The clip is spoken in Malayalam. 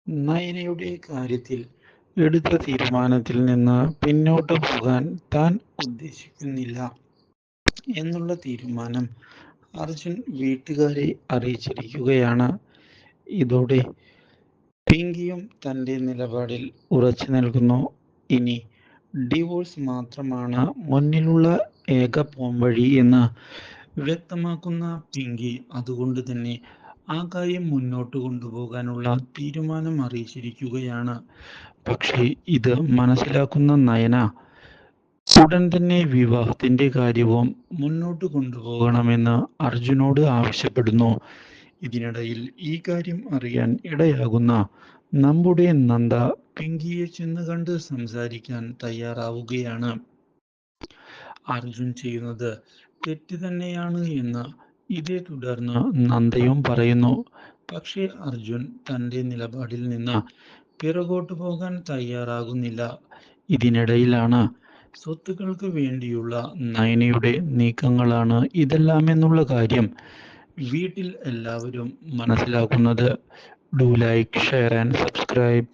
നയനയുടെ കാര്യത്തിൽ എടുത്ത തീരുമാനത്തിൽ നിന്ന് പിന്നോട്ട് പോകാൻ താൻ ഉദ്ദേശിക്കുന്നില്ല എന്നുള്ള തീരുമാനം അർജുൻ വീട്ടുകാരെ അറിയിച്ചിരിക്കുകയാണ്. ഇതോടെ പിങ്കിയും തൻ്റെ നിലപാടിൽ ഉറച്ചു നിൽക്കുന്നു. ഇനി ഡിവോഴ്സ് മാത്രമാണ് മുന്നിലുള്ള ഏക പോംവഴി എന്ന് വ്യക്തമാക്കുന്ന പിങ്കി അതുകൊണ്ട് തന്നെ ആ കാര്യം മുന്നോട്ട് കൊണ്ടുപോകാനുള്ള തീരുമാനം അറിയിച്ചിരിക്കുകയാണ്. പക്ഷേ ഇത് മനസ്സിലാക്കുന്ന നയന ഉടൻ തന്നെ വിവാഹത്തിന്റെ കാര്യവും മുന്നോട്ട് കൊണ്ടുപോകണമെന്ന് അർജുനോട് ആവശ്യപ്പെടുന്നു. ഇതിനിടയിൽ ഈ കാര്യം അറിയാൻ ഇടയാകുന്ന നമ്മുടെ നന്ദ പിങ്കിയെ ചെന്ന് കണ്ട് സംസാരിക്കാൻ തയ്യാറാവുകയാണ്. അർജുൻ ചെയ്യുന്നത് തെറ്റ് തന്നെയാണ് എന്ന് ഇതേ തുടർന്ന് നന്ദയും പറയുന്നു. പക്ഷേ അർജുൻ തൻ്റെ നിലപാടിൽ നിന്ന് പിറകോട്ട് പോകാൻ തയ്യാറാകുന്നില്ല. ഇതിനിടയിലാണ് സ്വത്തുക്കൾക്ക് വേണ്ടിയുള്ള നയനയുടെ നീക്കങ്ങളാണ് ഇതെല്ലാമെന്നുള്ള കാര്യം വീട്ടിൽ എല്ലാവരും മനസ്സിലാക്കുന്നത്. Do like, share and subscribe.